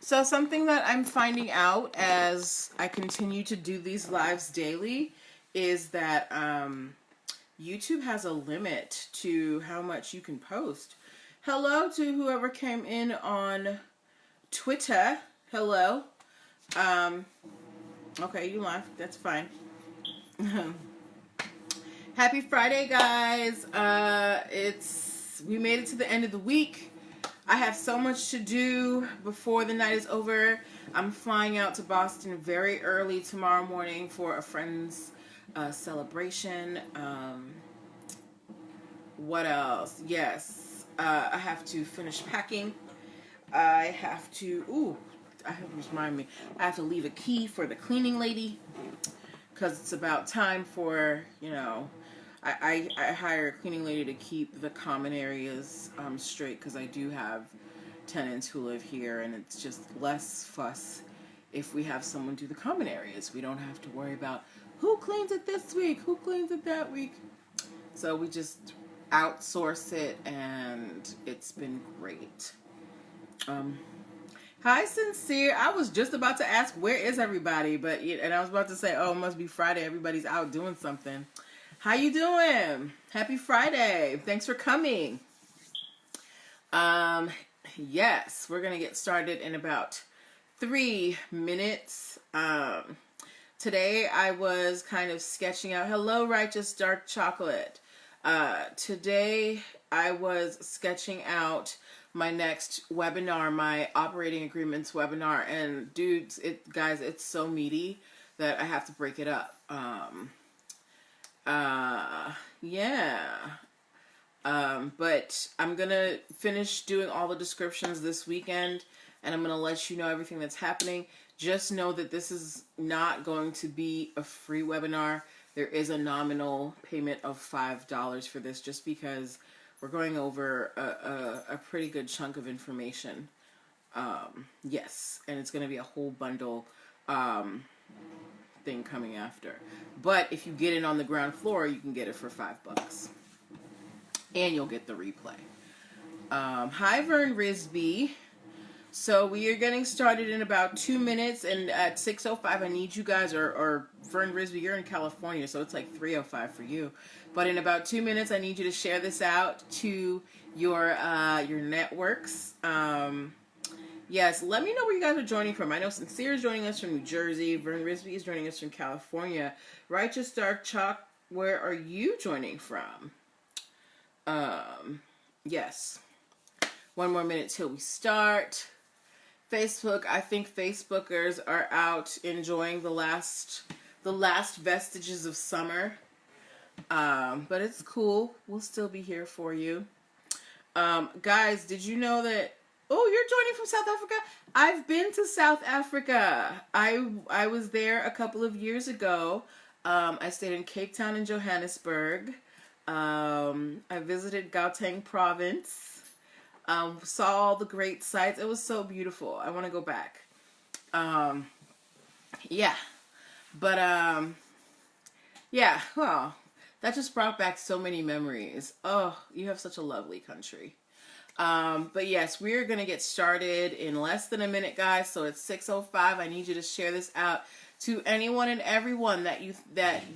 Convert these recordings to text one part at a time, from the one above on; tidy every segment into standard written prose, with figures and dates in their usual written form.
So something that I'm finding out as I continue to do these lives daily is that YouTube has a limit to how much you can post. Hello to whoever came in on Twitter. Hello. Okay, you laughed. That's fine. Happy Friday, guys. We made it to the end of the week. I have so much to do before the night is over. I'm flying out to Boston very early tomorrow morning for a friend's celebration. What else? Yes, I have to finish packing. I have to remind me. I have to leave a key for the cleaning lady because it's about time for, I hire a cleaning lady to keep the common areas straight because I do have tenants who live here, and it's just less fuss if we have someone do the common areas. We don't have to worry about who cleans it this week, who cleans it that week. So we just outsource it, and it's been great. Hi, Sincere. I was just about to ask, where is everybody? And I was about to say, oh, it must be Friday. Everybody's out doing something. How you doing? Happy Friday. Thanks for coming. Yes, we're going to get started in about 3 minutes. Today I was kind of sketching out. Hello, Righteous Dark Chocolate. Today I was sketching out my next webinar, my operating agreements webinar, and dudes, guys, it's so meaty that I have to break it up. But I'm gonna finish doing all the descriptions this weekend, and I'm gonna let you know everything that's happening. Just know that this is not going to be a free webinar. There is a nominal payment of $5 for this, just because we're going over a pretty good chunk of information. Yes, and it's going to be a whole bundle thing coming after. But if you get in on the ground floor, you can get it for $5. And you'll get the replay. Hi, Vern Risby. So we are getting started in about 2 minutes, and at 6:05, I need you guys, or Vern Risby, you're in California, so it's like 3:05 for you. But in about 2 minutes, I need you to share this out to your networks. Yes, let me know where you guys are joining from. I know Sincere is joining us from New Jersey. Vern Risby is joining us from California. Righteous Dark Chalk, where are you joining from? Yes. 1 more minute till we start. Facebook, I think Facebookers are out enjoying the last vestiges of summer. But it's cool. We'll still be here for you. Guys, did you know that, oh, you're joining from South Africa? I've been to South Africa. I was there a couple of years ago. I stayed in Cape Town and Johannesburg. I visited Gauteng province. Saw all the great sights. It was so beautiful. I want to go back. Yeah. But, yeah, well, that just brought back so many memories. Oh, you have such a lovely country. But yes, we're going to get started in less than a minute, guys. So it's 6:05. I need you to share this out to anyone and everyone that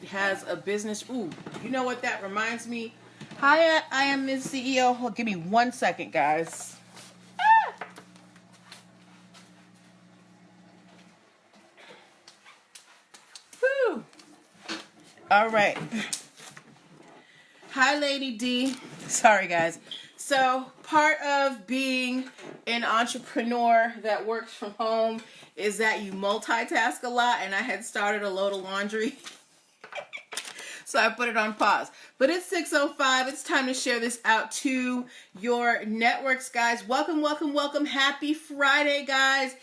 has a business. Ooh, you know what that reminds me? Hi, I am Ms. CEO. Oh, give me 1 second, guys. Whew. All right. Hi, Lady D. Sorry, guys. So part of being an entrepreneur that works from home is that you multitask a lot, and I had started a load of laundry. So I put it on pause. But it's 6:05. It's time to share this out to your networks, guys. Welcome, welcome, welcome. Happy Friday, guys.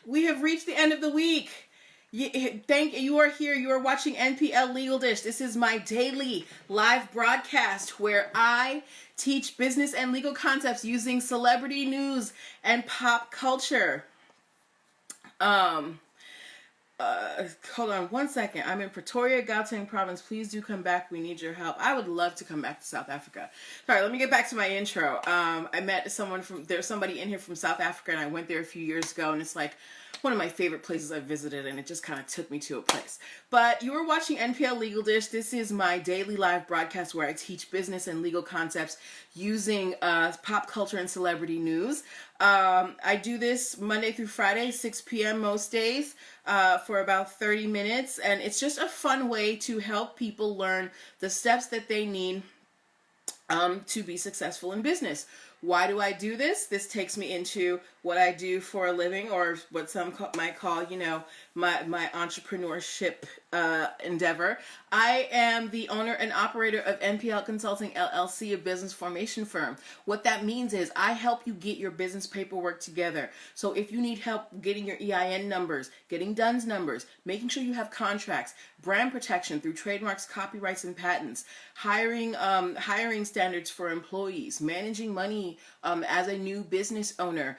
We have reached the end of the week. You are here. You are watching NPL Legal Dish. This is my daily live broadcast where I teach business and legal concepts using celebrity news and pop culture. hold on one second. I'm in Pretoria, Gauteng province. Please do come back. We need your help. I would love to come back to South Africa. All right, let me get back to my intro. I met there's somebody in here from South Africa, and I went there a few years ago, and it's like one of my favorite places I visited, and it just kind of took me to a place. But you were watching NPL Legal Dish. This is my daily live broadcast where I teach business and legal concepts using pop culture and celebrity news. I do this Monday through Friday, 6 p.m. most days, for about 30 minutes, and it's just a fun way to help people learn the steps that they need to be successful in business. Why do I do this? This takes me into what I do for a living, or what some might call, my entrepreneurship endeavor. I am the owner and operator of NPL Consulting LLC, a business formation firm. What that means is I help you get your business paperwork together. So if you need help getting your EIN numbers, getting DUNS numbers, making sure you have contracts, brand protection through trademarks, copyrights, and patents, hiring standards for employees, managing money as a new business owner,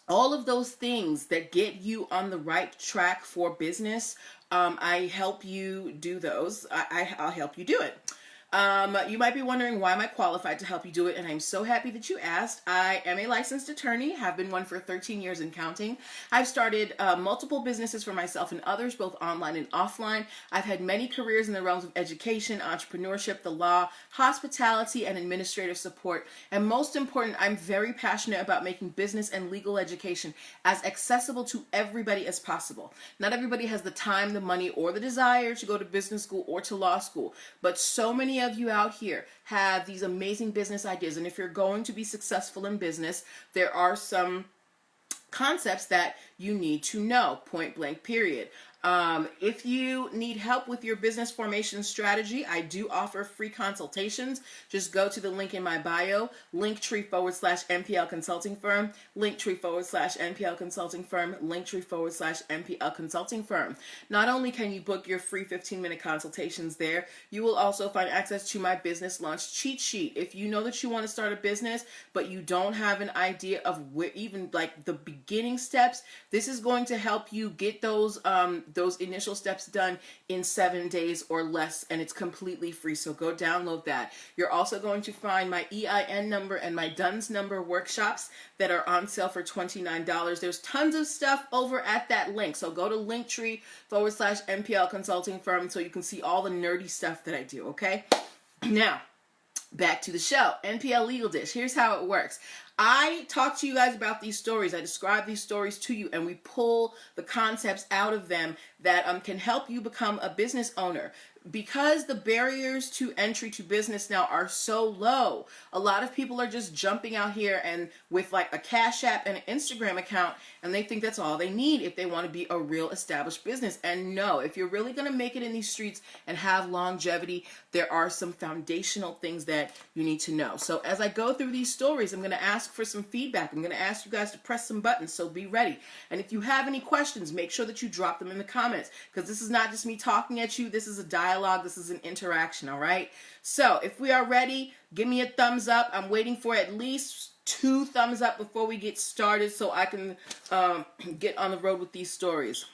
all of those things that get you on the right track for business, I help you do those. I'll help you do it. You might be wondering, why am I qualified to help you do it? And I'm so happy that you asked. I am a licensed attorney, have been one for 13 years and counting. I've started multiple businesses for myself and others, both online and offline. I've had many careers in the realms of education, entrepreneurship, the law, hospitality, and administrative support. And most important, I'm very passionate about making business and legal education as accessible to everybody as possible. Not everybody has the time, the money, or the desire to go to business school or to law school, but so many of you out here have these amazing business ideas, and if you're going to be successful in business, there are some concepts that you need to know, point blank, period. If you need help with your business formation strategy, I do offer free consultations. Just go to the link in my bio, linktr.ee/NPL Consulting Firm, linktr.ee/NPL Consulting Firm, linktr.ee/NPL Consulting Firm. Not only can you book your free 15-minute consultations there, you will also find access to my business launch cheat sheet. If you know that you want to start a business, but you don't have an idea of even like the beginning steps, this is going to help you get those initial steps done in 7 days or less, and it's completely free, so go download that. You're also going to find my EIN number and my DUNS number workshops that are on sale for $29. There's tons of stuff over at that link, so go to linktree/NPL Consulting Firm so you can see all the nerdy stuff that I do, okay? Now, back to the show. NPL Legal Dish. Here's how it works. I talk to you guys about these stories. I describe these stories to you, and we pull the concepts out of them that can help you become a business owner. Because the barriers to entry to business now are so low, a lot of people are just jumping out here and with like a Cash App and an Instagram account, and they think that's all they need if they want to be a real established business. And no, if you're really going to make it in these streets and have longevity, there are some foundational things that you need to know. So as I go through these stories, I'm going to ask for some feedback. I'm going to ask you guys to press some buttons, so be ready. And if you have any questions, make sure that you drop them in the comments, because this is not just me talking at you. This is a dialogue. This is an interaction, all right? So if we are ready, give me a thumbs up. I'm waiting for at least 2 thumbs up before we get started so I can get on the road with these stories.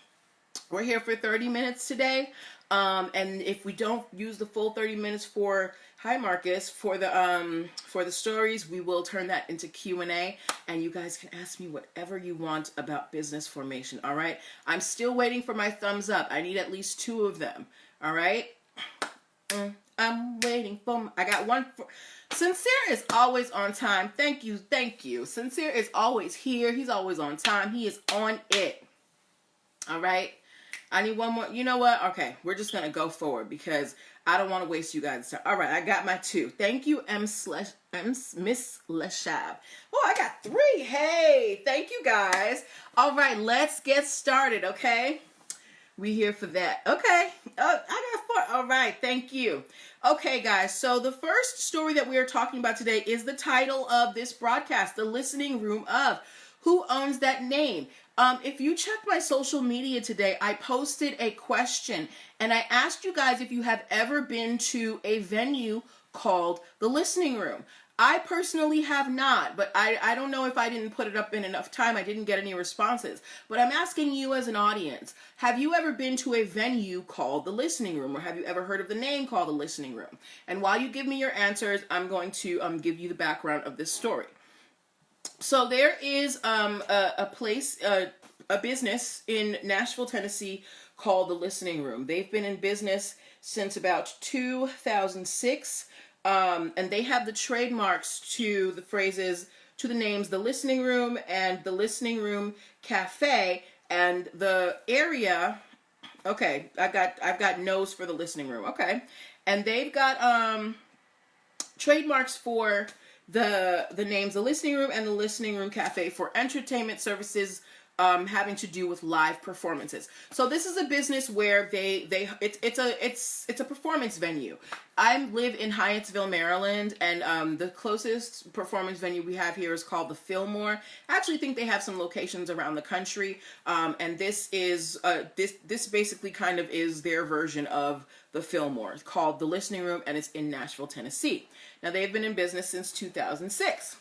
We're here for 30 minutes today. And if we don't use the full 30 minutes for, hi Marcus, for the stories, we will turn that into Q&A, and you guys can ask me whatever you want about business formation, all right? I'm still waiting for my thumbs up. I need at least 2 of them, all right? I'm waiting for, I got one for, Sincere is always on time. Thank you, thank you. Sincere is always here. He's always on time. He is on it, all right? I need one more. You know what? Okay, we're just going to go forward because I don't want to waste you guys' time. All right, I got my 2. Thank you, Miss Leshab. Oh, I got 3. Hey, thank you guys. All right, let's get started, okay? We here for that. Okay. Oh, I got 4. All right, thank you. Okay, guys, so the first story that we are talking about today is the title of this broadcast, The Listening Room of. Who owns that name? If you check my social media today, I posted a question, and I asked you guys if you have ever been to a venue called The Listening Room. I personally have not, but I don't know if I didn't put it up in enough time. I didn't get any responses. But I'm asking you as an audience, have you ever been to a venue called the Listening Room, or have you ever heard of the name called the Listening Room? And while you give me your answers, I'm going to give you the background of this story. So there is a place, a business in Nashville, Tennessee called the Listening Room. They've been in business since about 2006. And they have the trademarks to the phrases, to the names, the Listening Room and the Listening Room Cafe, and the area. Okay, I've got no's for the Listening Room. Okay, and they've got trademarks for the names, the Listening Room and the Listening Room Cafe, for entertainment services having to do with live performances. So this is a business where it's a performance venue. I live in Hyattsville, Maryland, and the closest performance venue we have here is called the Fillmore. I actually think they have some locations around the country, and this is this basically kind of is their version of the Fillmore. It's called the Listening Room, and it's in Nashville, Tennessee. Now they've been in business since 2006.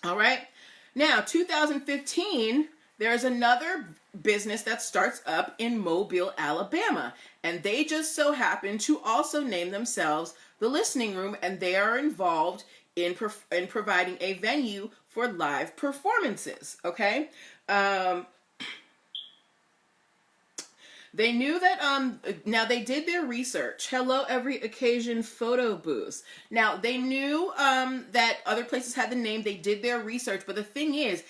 All right, now 2015. There's another business that starts up in Mobile, Alabama, and they just so happen to also name themselves the Listening Room, and they are involved in providing a venue for live performances, okay? They knew that, now they did their research. Hello, Every Occasion photo booths. Now, they knew that other places had the name. They did their research. But the thing is,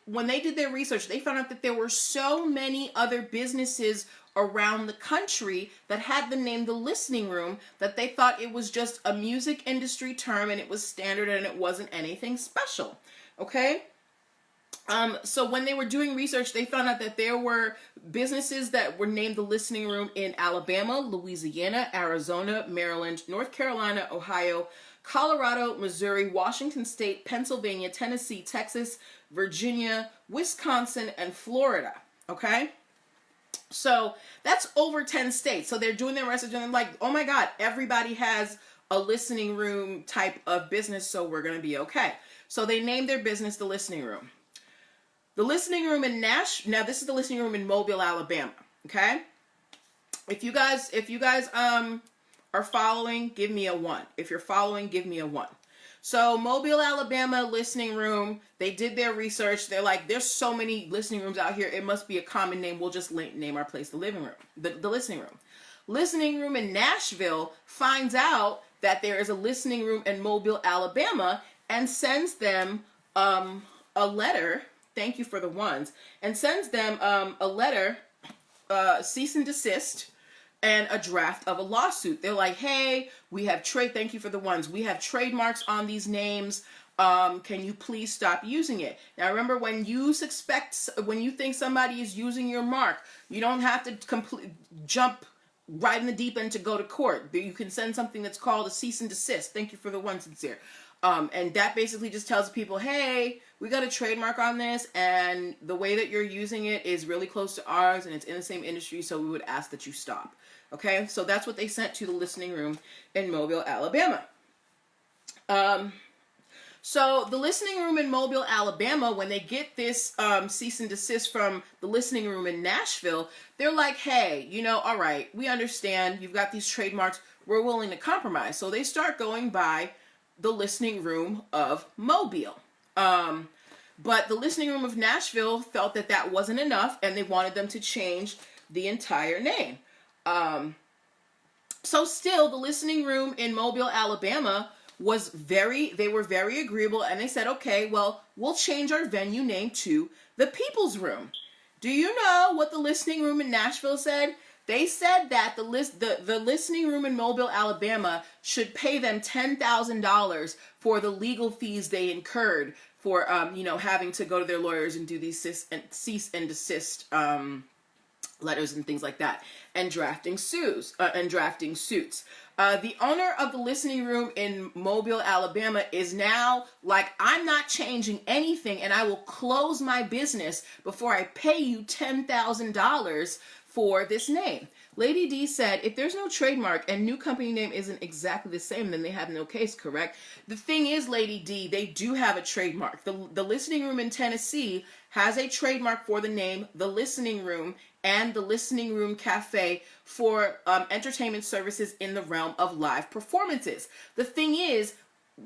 when they did their research, they found out that there were so many other businesses around the country that had the name The Listening Room that they thought it was just a music industry term and it was standard and it wasn't anything special. Okay? So when they were doing research, they found out that there were businesses that were named the Listening Room in Alabama, Louisiana, Arizona, Maryland, North Carolina, Ohio, Colorado, Missouri, Washington State, Pennsylvania, Tennessee, Texas, Virginia, Wisconsin, and Florida. Okay? So that's over 10 states. So they're doing their research and they're like, oh my God, everybody has a listening room type of business, so we're going to be okay. So they named their business the Listening Room. The Listening Room in now this is the Listening Room in Mobile, Alabama. Okay, if you guys are following, give me a 1. If you're following, give me a 1. So Mobile, Alabama Listening Room. They did their research. They're like, there's so many listening rooms out here. It must be a common name. We'll just name our place the Living Room, the Listening Room. Listening Room in Nashville finds out that there is a Listening Room in Mobile, Alabama, and sends them a letter. Thank you for the ones. And sends them a letter, cease and desist, and a draft of a lawsuit. They're like, hey, we have thank you for the ones. We have trademarks on these names. Can you please stop using it? Now, remember, when you think somebody is using your mark, you don't have to jump right in the deep end to go to court. You can send something that's called a cease and desist. Thank you for the ones, sincere. And that basically just tells people, hey, we got a trademark on this, and the way that you're using it is really close to ours, and it's in the same industry, so we would ask that you stop. Okay, so that's what they sent to the Listening Room in Mobile, Alabama. So the Listening Room in Mobile, Alabama, when they get this cease and desist from the Listening Room in Nashville, they're like, hey, all right, we understand you've got these trademarks. We're willing to compromise. So they start going by the Listening Room of Mobile. But the Listening Room of Nashville felt that that wasn't enough, and they wanted them to change the entire name. So still, the Listening Room in Mobile, Alabama they were very agreeable, and they said, okay, well, we'll change our venue name to the People's Room. Do you know what the Listening Room in Nashville said? They said that the Listening Room in Mobile, Alabama should pay them $10,000 for the legal fees they incurred for, having to go to their lawyers and do these cease and desist letters and things like that, and drafting suits. The owner of the Listening Room in Mobile, Alabama is now like, I'm not changing anything, and I will close my business before I pay you $10,000 for this name. Lady D said, if there's no trademark and new company name isn't exactly the same, then they have no case, correct? The thing is, Lady D, they do have a trademark. The Listening Room in Tennessee has a trademark for the name The Listening Room and The Listening Room Cafe for entertainment services in the realm of live performances. The thing is,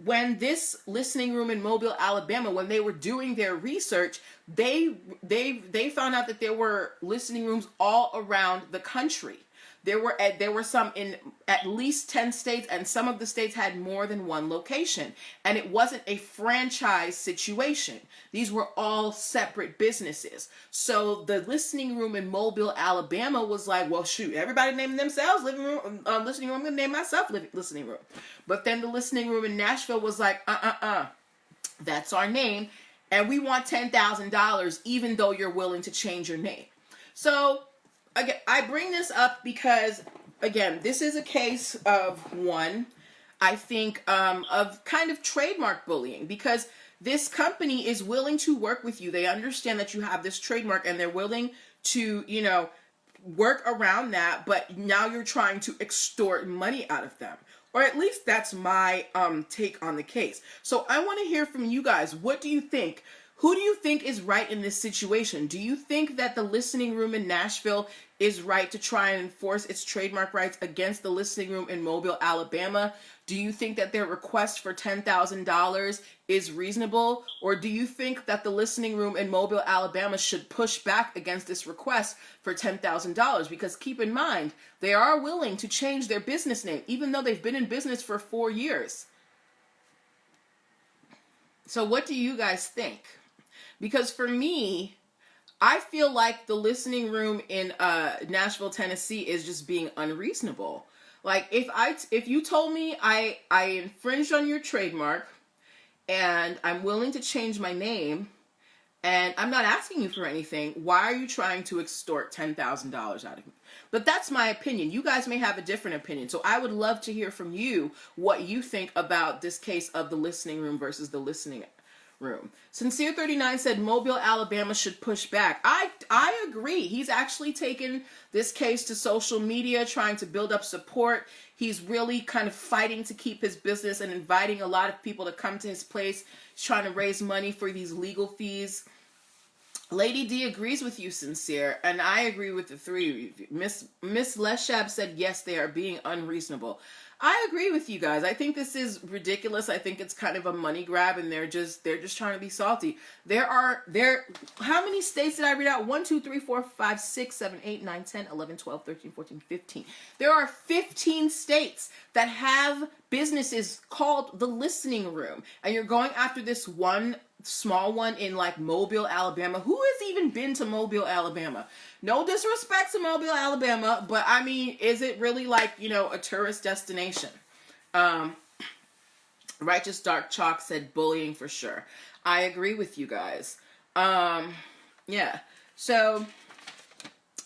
when this listening room in Mobile, Alabama, when they were doing their research, they found out that there were listening rooms all around the country. There were some in at least 10 states, and some of the states had more than one location. And it wasn't a franchise situation. These were all separate businesses. So the listening room in Mobile, Alabama was like, well, shoot, everybody naming themselves listening room. I'm going to name myself listening room. But then the listening room in Nashville was like, that's our name. And we want $10,000, even though you're willing to change your name. So again, I bring this up because, again, this is a case of one, I think, of kind of trademark bullying, because this company is willing to work with you. They understand that you have this trademark and they're willing to, work around that, but now you're trying to extort money out of them. Or at least that's my take on the case. So I want to hear from you guys. What do you think? Who do you think is right in this situation? Do you think that the listening room in Nashville is right to try and enforce its trademark rights against the listening room in Mobile, Alabama? Do you think that their request for $10,000 is reasonable? Or do you think that the listening room in Mobile, Alabama should push back against this request for $10,000? Because keep in mind, they are willing to change their business name, even though they've been in business for 4 years. So what do you guys think? Because for me, I feel like the listening room in Nashville, Tennessee is just being unreasonable. Like, if you told me I infringed on your trademark and I'm willing to change my name and I'm not asking you for anything, why are you trying to extort $10,000 out of me? But that's my opinion. You guys may have a different opinion. So I would love to hear from you what you think about this case of the listening room versus the listening room. Sincere39 said Mobile, Alabama should push back. I agree. He's actually taken this case to social media, trying to build up support. He's really kind of fighting to keep his business and inviting a lot of people to come to his place. He's trying to raise money for these legal fees. Lady D agrees with you, Sincere, and I agree with the three. Miss Leshab said, yes, they are being unreasonable. I agree with you guys. I think this is ridiculous. I think it's kind of a money grab, and they're just trying to be salty. How many states did I read out? 1, 2, 3, 4, 5, 6, 7, 8, 9, 10, 11, 12, 13, 14, 15. There are 15 states that have businesses called the Listening Room, and you're going after this one small one in like Mobile, Alabama. Who has even been to Mobile, Alabama? No disrespect to Mobile, Alabama, but I mean, is it really like, a tourist destination? Righteous Dark Chalk said bullying for sure. I agree with you guys. Yeah. So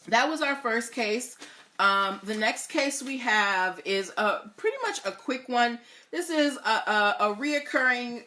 that was our first case. The next case we have is pretty much a quick one. This is a reoccurring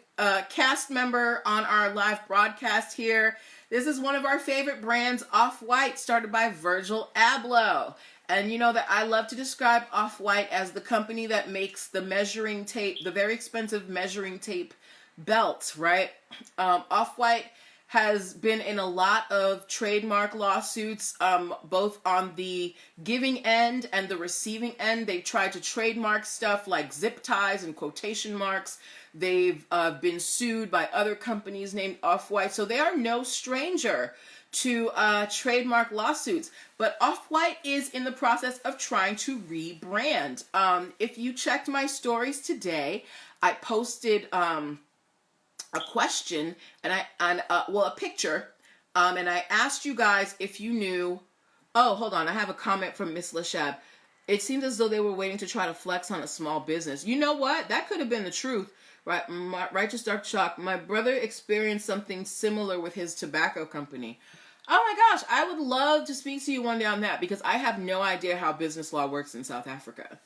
cast member on our live broadcast here. This is one of our favorite brands, Off-White, started by Virgil Abloh. And you know that I love to describe Off-White as the company that makes the measuring tape, the very expensive measuring tape belts, right? Off-White has been in a lot of trademark lawsuits, both on the giving end and the receiving end. They've tried to trademark stuff like zip ties and quotation marks. They've been sued by other companies named Off-White. So they are no stranger to trademark lawsuits. But Off-White is in the process of trying to rebrand. If you checked my stories today, I posted a question and a picture, and I asked you guys if you knew. Oh, hold on, I have a comment from Miss Leshab. It seems as though they were waiting to try to flex on a small business. You know what? That could have been the truth, right? Righteous Dark Chalk. My brother experienced something similar with his tobacco company. Oh my gosh, I would love to speak to you one day on that, because I have no idea how business law works in South Africa.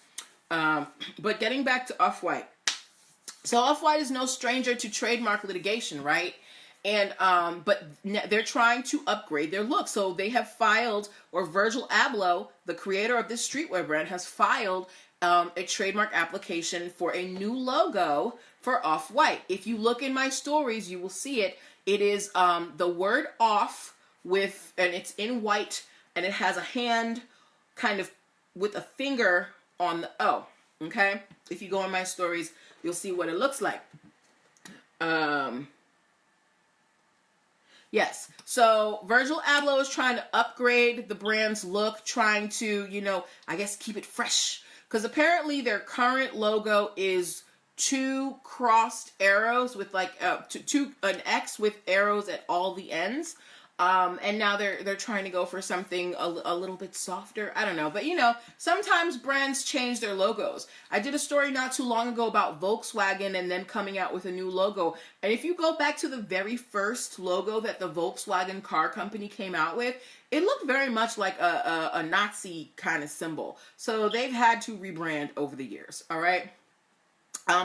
But getting back to Off-White. So Off-White is no stranger to trademark litigation, right? And but they're trying to upgrade their look. So they have filed, or Virgil Abloh, the creator of this streetwear brand, has filed a trademark application for a new logo for Off-White. If you look in my stories, you will see it. It is the word off with, and it's in white, and it has a hand kind of with a finger on the O. Okay? If you go in my stories, you'll see what it looks like. Yes. So Virgil Abloh is trying to upgrade the brand's look, trying to, you know, I guess keep it fresh. Because apparently their current logo is two crossed arrows with like an X with arrows at all the ends. And now they're trying to go for something a little bit softer. I don't know. But, you know, sometimes brands change their logos. I did a story not too long ago about Volkswagen and them coming out with a new logo. And if you go back to the very first logo that the Volkswagen car company came out with, it looked very much like a Nazi kind of symbol. So they've had to rebrand over the years. All right.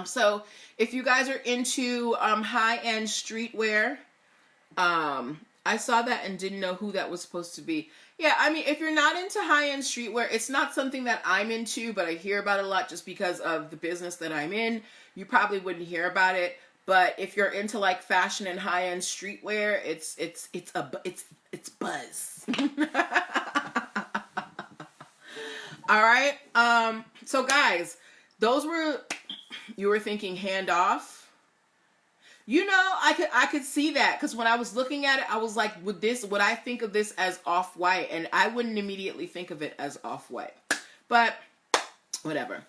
So if you guys are into high-end streetwear, I saw that and didn't know who that was supposed to be. Yeah, I mean, if you're not into high-end streetwear, it's not something that I'm into, but I hear about it a lot just because of the business that I'm in. You probably wouldn't hear about it, but if you're into like fashion and high-end streetwear, it's buzz. All right. So guys, you were thinking hand off. You know, I could see that, because when I was looking at it, I was like, would I think of this as Off-White? And I wouldn't immediately think of it as Off-White, but whatever.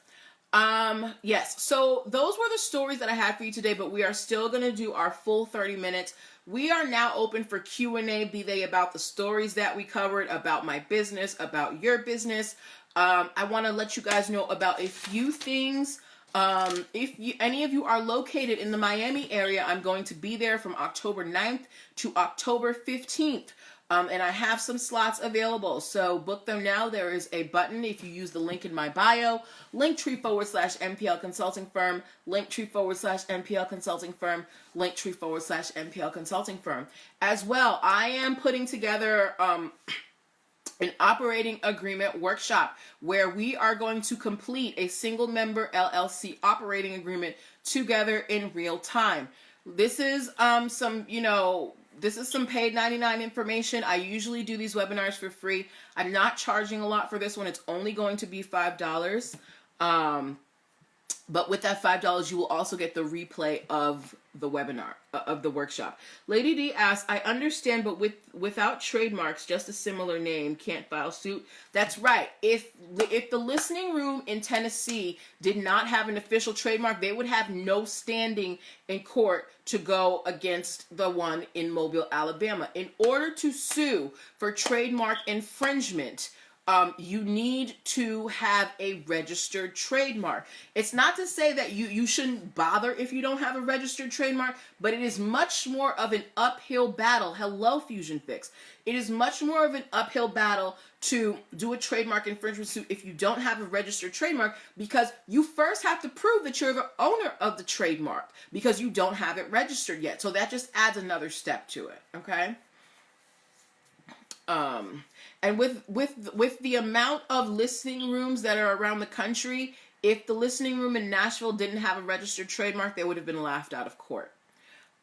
Yes, so those were the stories that I had for you today, but we are still going to do our full 30 minutes. We are now open for Q&A, be they about the stories that we covered, about my business, about your business. I want to let you guys know about a few things. If any of you are located in the Miami area, I'm going to be there from October 9th to October 15th. And I have some slots available, so book them now. There is a button if you use the link in my bio, linktr.ee/NPL Consulting Firm, linktr.ee/NPL Consulting Firm, linktr.ee/NPL Consulting Firm. As well, I am putting together an operating agreement workshop where we are going to complete a single member LLC operating agreement together in real time. This is this is some paid 99 information. I usually do these webinars for free. I'm not charging a lot for this one. It's only going to be $5. But with that $5, you will also get the replay of the webinar, of the workshop. Lady D asks, I understand, but without trademarks, just a similar name, can't file suit. That's right. If the listening room in Tennessee did not have an official trademark, they would have no standing in court to go against the one in Mobile, Alabama. In order to sue for trademark infringement, you need to have a registered trademark. It's not to say that you shouldn't bother if you don't have a registered trademark, but it is much more of an uphill battle. Hello, Fusion Fix. It is much more of an uphill battle to do a trademark infringement suit if you don't have a registered trademark, because you first have to prove that you're the owner of the trademark because you don't have it registered yet. So that just adds another step to it, okay? And with the amount of listening rooms that are around the country, if the listening room in Nashville didn't have a registered trademark, they would have been laughed out of court.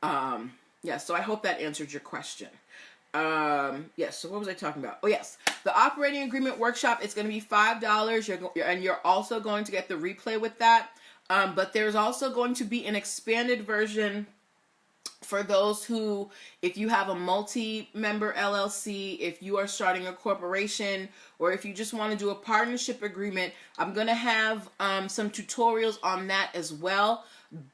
Yeah, so I hope that answered your question. Yes, so what was I talking about? Oh, yes. The operating agreement workshop, it's going to be $5, and you're also going to get the replay with that. But there's also going to be an expanded version for those who, if you have a multi-member LLC, if you are starting a corporation, or if you just want to do a partnership agreement, I'm going to have some tutorials on that as well.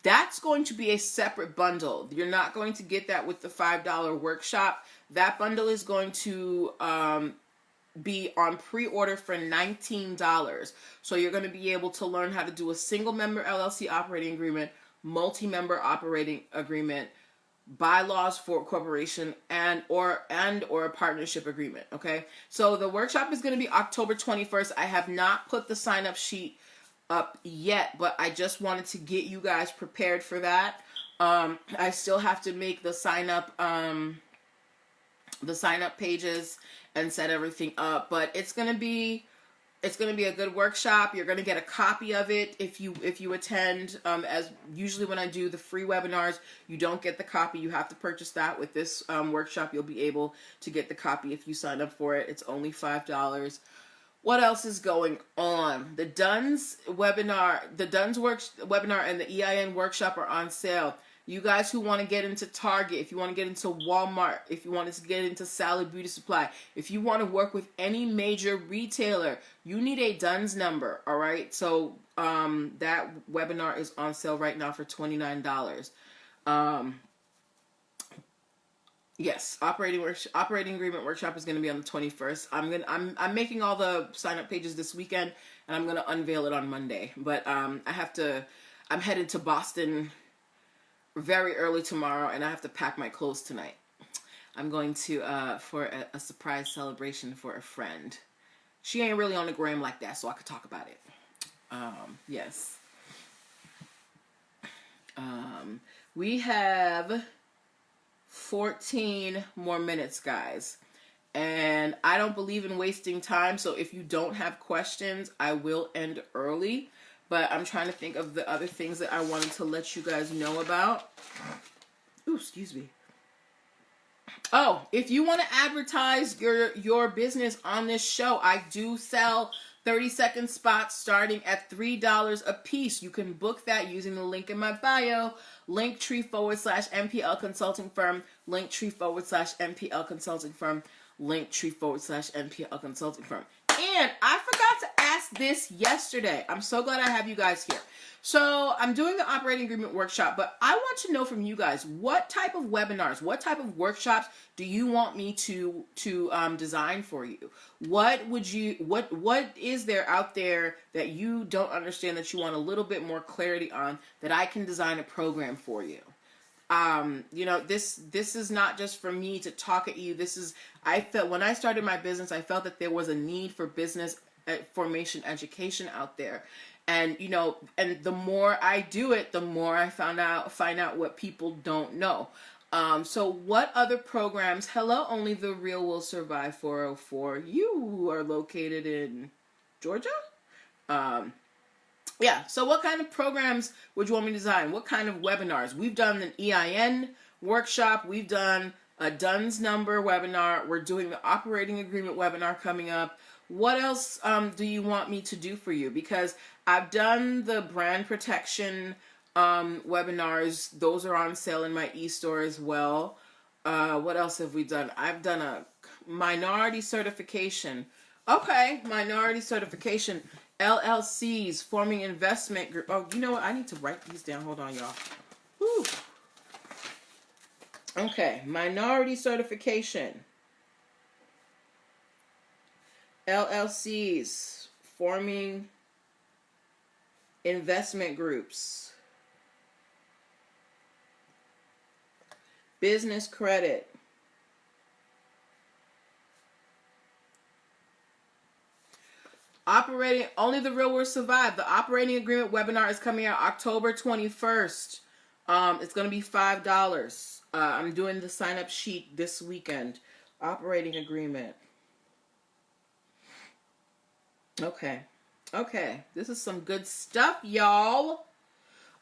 That's going to be a separate bundle. You're not going to get that with the $5 workshop. That bundle is going to be on pre-order for $19. So you're going to be able to learn how to do a single member LLC operating agreement, multi-member operating agreement, bylaws for a corporation, and or a partnership agreement. Okay, so the workshop is going to be October 21st. I have not put the sign-up sheet up yet, but I just wanted to get you guys prepared for that. I still have to make the sign up pages and set everything up, but it's gonna be a good workshop. You're gonna get a copy of it if you attend. As usually when I do the free webinars, you don't get the copy. You have to purchase that. With this workshop, you'll be able to get the copy if you sign up for it. It's only $5. What else is going on? The DUNS webinar, webinar and the EIN workshop are on sale. You guys who want to get into Target, if you want to get into Walmart, if you want to get into Salad Beauty Supply, if you want to work with any major retailer, you need a DUNS number, all right? So that webinar is on sale right now for $29. Yes, operating agreement workshop is going to be on the 21st. I'm making all the sign up pages this weekend, and I'm going to unveil it on Monday. But I'm headed to Boston very early tomorrow, and I have to pack my clothes tonight. I'm going to for a surprise celebration for a friend. She ain't really on the gram like that, so I could talk about it. Yes. We have 14 more minutes, guys. And I don't believe in wasting time, so if you don't have questions, I will end early. But I'm trying to think of the other things that I wanted to let you guys know about. Ooh, excuse me. Oh, if you want to advertise your business on this show, I do sell 30-second spots starting at $3 a piece. You can book that using the link in my bio, linktr.ee/NPL Consulting Firm, linktr.ee/NPL Consulting Firm, linktr.ee/NPL Consulting Firm. And I forgot to ask this yesterday. I'm so glad I have you guys here. So I'm doing the operating agreement workshop, but I want to know from you guys, what type of webinars, what type of workshops do you want me to design for you? What is there out there that you don't understand that you want a little bit more clarity on, that I can design a program for you? This is not just for me to talk at you. I felt when I started my business, I felt that there was a need for business formation education out there. And, and the more I do it, the more I find out what people don't know. So what other programs? Hello, Only the Real Will Survive 404. You are located in Georgia? Yeah, so what kind of programs would you want me to design? What kind of webinars? We've done an EIN workshop. We've done a DUNS number webinar. We're doing the operating agreement webinar coming up. What else do you want me to do for you? Because I've done the brand protection webinars. Those are on sale in my e-store as well. What else have we done? I've done a minority certification. Okay, minority certification. LLCs, forming investment group. Oh, you know what? I need to write these down. Hold on, y'all. Whew. Okay, minority certification. LLCs, forming investment groups. Business credit. Operating, Only the Real Will Survive. The operating agreement webinar is coming out October 21st. It's going to be $5. I'm doing the sign-up sheet this weekend. Operating agreement. Okay. This is some good stuff, y'all.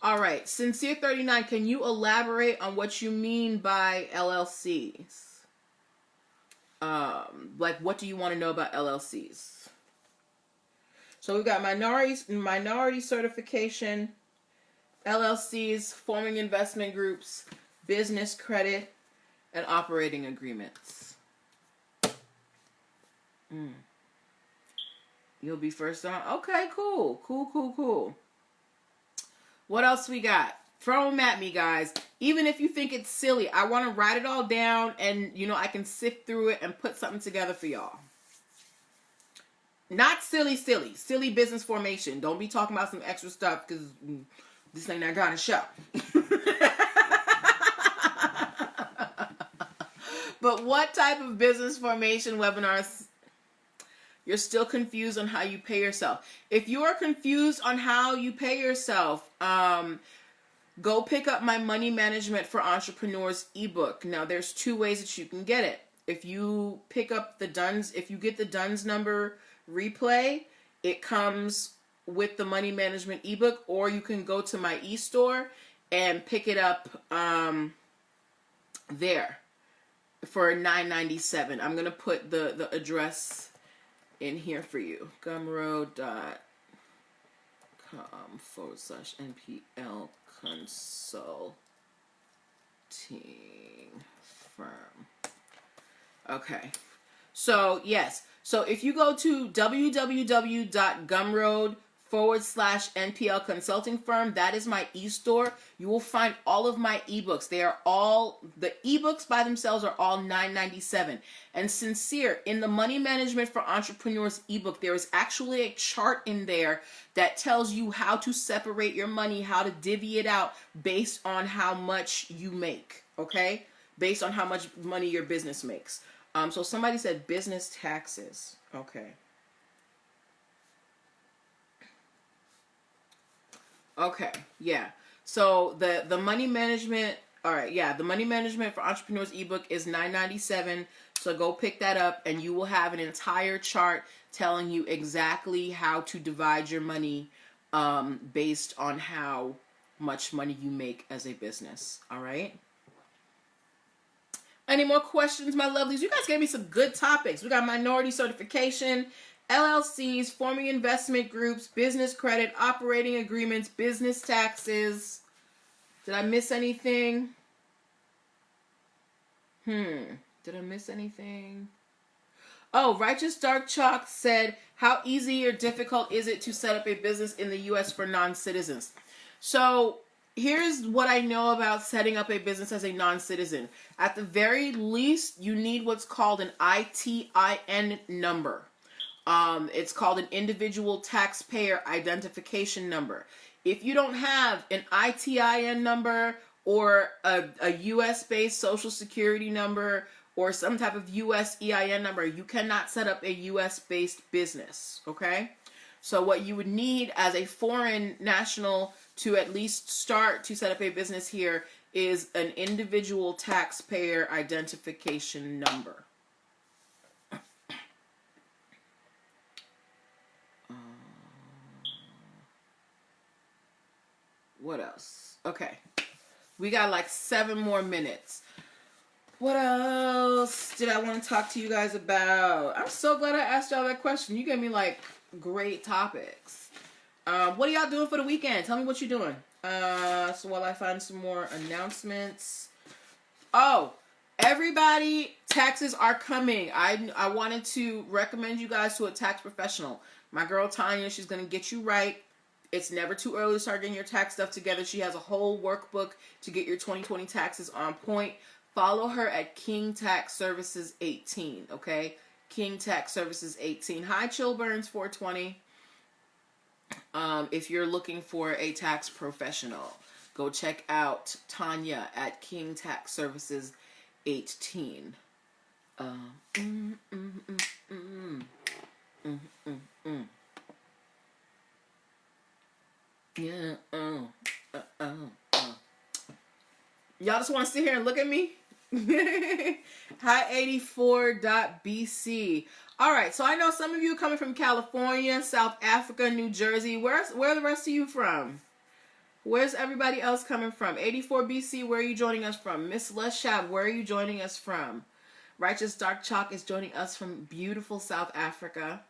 All right. Sincere39, can you elaborate on what you mean by LLCs? What do you want to know about LLCs? So we've got minority certification, LLCs, forming investment groups, business credit, and operating agreements. You'll be first on. Okay, cool. What else we got? Throw them at me, guys. Even if you think it's silly, I want to write it all down, and I can sift through it and put something together for y'all. Not silly business formation. Don't be talking about some extra stuff, because this ain't that kind of show. But what type of business formation webinars? You're still confused on how you pay yourself. If you are confused on how you pay yourself, go pick up my Money Management for Entrepreneurs ebook. Now, there's two ways that you can get it. If you pick up the Duns, if you get the Duns number replay, it comes with the Money Management ebook, or you can go to my e-store and pick it up there for $9.97. I'm going to put the address in here for you. gumroad.com/NPL Consulting Firm. Okay. So, yes. So, if you go to www.gumroad.com/NPL Consulting Firm, that is my e-store. You will find all of my ebooks. They are all, the ebooks by themselves are all $9.97. And Sincere, in the Money Management for Entrepreneurs ebook, there is actually a chart in there that tells you how to separate your money, how to divvy it out based on how much you make, okay? Based on how much money your business makes. So somebody said business taxes. Okay. Okay, yeah. So the Money Management, all right, yeah, the Money Management for Entrepreneurs ebook is $9.97. So go pick that up, and you will have an entire chart telling you exactly how to divide your money based on how much money you make as a business. All right. Any more questions, my lovelies? You guys gave me some good topics. We got minority certification, LLCs, forming investment groups, business credit, operating agreements, business taxes. Did I miss anything? Did I miss anything? Oh, Righteous Dark Chalk said, how easy or difficult is it to set up a business in the U.S. for non-citizens? So here's what I know about setting up a business as a non-citizen. At the very least, you need what's called an ITIN number. It's called an individual taxpayer identification number. If you don't have an ITIN number or a US-based social security number or some type of US EIN number, you cannot set up a US-based business, okay? So what you would need as a foreign national to at least start to set up a business here is an individual taxpayer identification number. What else? Okay. We got like 7 more minutes. What else did I want to talk to you guys about? I'm so glad I asked y'all that question. You gave me like great topics. What are y'all doing for the weekend? Tell me what you're doing. So while I find some more announcements. Oh, everybody, taxes are coming. I wanted to recommend you guys to a tax professional. My girl Tanya, she's going to get you right. It's never too early to start getting your tax stuff together. She has a whole workbook to get your 2020 taxes on point. Follow her at King Tax Services 18, okay? King Tax Services 18. Hi, Chillburns 420. If you're looking for a tax professional, go check out Tanya at King Tax Services 18. Yeah. Y'all just want to sit here and look at me? Hi, 84.bc. All right, so I know some of you are coming from California, South Africa, New Jersey. Where are the rest of you from? Where's everybody else coming from? 84BC, where are you joining us from? Miss Leshab, where are you joining us from? Righteous Dark Chalk is joining us from beautiful South Africa.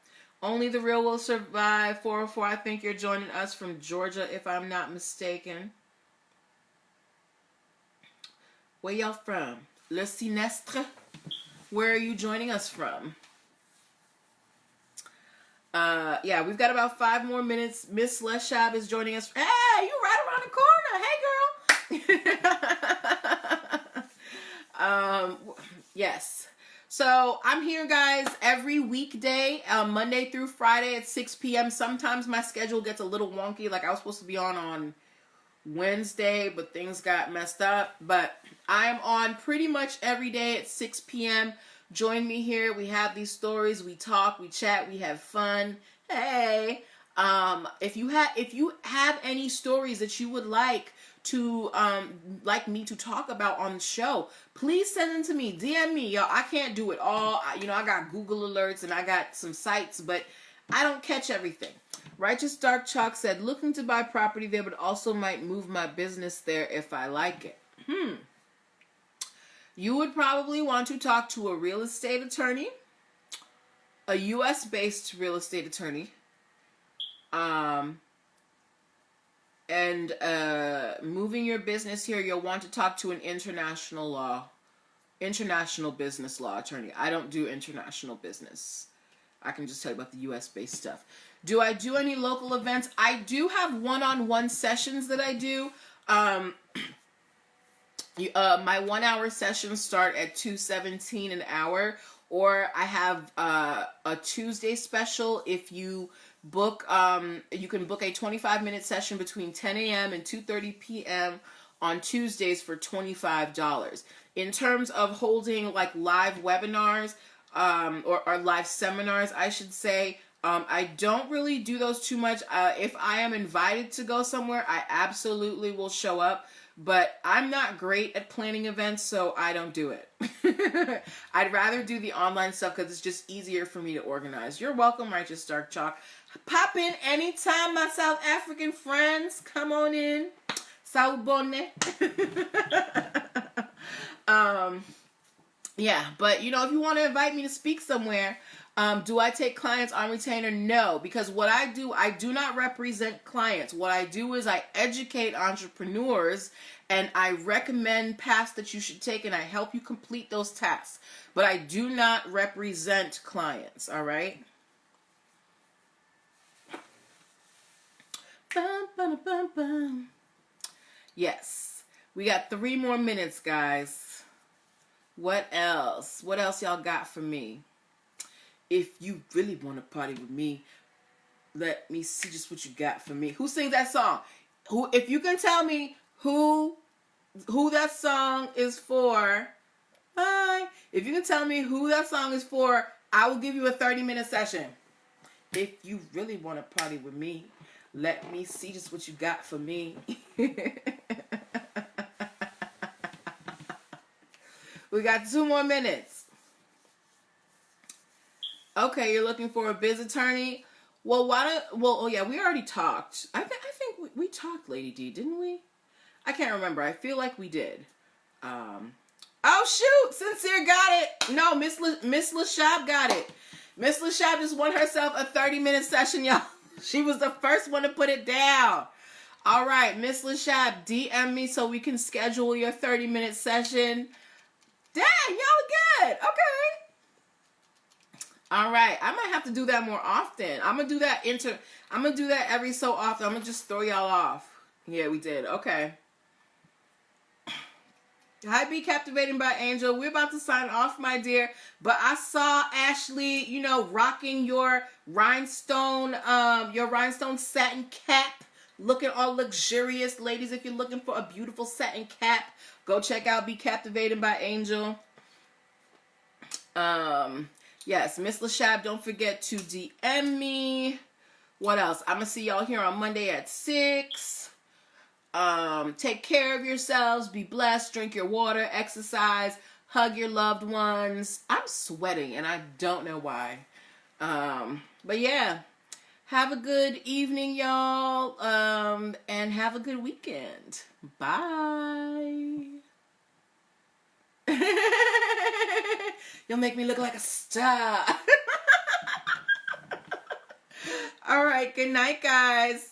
Only the Real Will Survive. 404, I think you're joining us from Georgia, if I'm not mistaken. Where y'all from? Le Sinestre, where are you joining us from? Yeah, we've got about 5 more minutes. Miss Leshab is joining us. Hey, you right around the corner. Hey, girl. Yes. So I'm here, guys, every weekday, Monday through Friday at 6 p.m. Sometimes my schedule gets a little wonky. Like I was supposed to be on Wednesday, but things got messed up. But I am on pretty much every day at 6 p.m. Join me here. We have these stories. We talk. We chat. We have fun. Hey, if you have any stories that you would like to like me to talk about on the show, please send them to me. DM me, y'all. I can't do it all. I got Google alerts and I got some sites, but I don't catch everything. Righteous Dark Chalk said, looking to buy property there, but also might move my business there if I like it. You would probably want to talk to a real estate attorney, a U.S.-based real estate attorney, and moving your business here, you'll want to talk to an international business law attorney. I don't do international business. I can just tell you about the U.S.-based stuff. Do I do any local events? I do have one-on-one sessions that I do. My 1 hour sessions start at $2.17 an hour, or I have a Tuesday special. If you book, you can book a 25-minute session between 10 a.m. and 2:30 p.m. on Tuesdays for $25. In terms of holding like live webinars, or live seminars, I should say, I don't really do those too much. If I am invited to go somewhere, I absolutely will show up. But I'm not great at planning events, so I don't do it. I'd rather do the online stuff because it's just easier for me to organize. You're welcome, Righteous Dark Chalk. Pop in anytime, my South African friends. Come on in. Sawubone. Yeah, but if you want to invite me to speak somewhere, do I take clients on retainer? No, because what I do not represent clients. What I do is I educate entrepreneurs and I recommend paths that you should take and I help you complete those tasks. But I do not represent clients, all right? Bum, bum, bum, bum. Yes, we got 3 more minutes, guys. What else? What else y'all got for me? If you really want to party with me, let me see just what you got for me. Who sings that song? If you can tell me who that song is for, bye. If you can tell me who that song is for, I will give you a 30-minute session. If you really want to party with me, let me see just what you got for me. We got 2 more minutes. Okay, you're looking for a biz attorney? Well, we already talked. I think we talked, Lady D, didn't we? I can't remember. I feel like we did. Oh, shoot! Sincere got it! No, Miss LaShab got it. Miss LaShab just won herself a 30-minute session, y'all. She was the first one to put it down. All right, Miss LaShab, DM me so we can schedule your 30-minute session. Dang, y'all good. Okay. All right, I might have to do that more often. I'm gonna do that every so often. I'm gonna just throw y'all off. Yeah, we did. Okay. Hi, Be Captivating by Angel. We're about to sign off, my dear. But I saw Ashley, rocking your rhinestone satin cap, looking all luxurious. Ladies, if you're looking for a beautiful satin cap, go check out Be Captivating by Angel. Yes, Miss LaShab, don't forget to DM me. What else? I'm going to see y'all here on Monday at 6. Take care of yourselves. Be blessed. Drink your water. Exercise. Hug your loved ones. I'm sweating, and I don't know why. But yeah, have a good evening, y'all. And have a good weekend. Bye. You'll make me look like a star. All right. Good night, guys.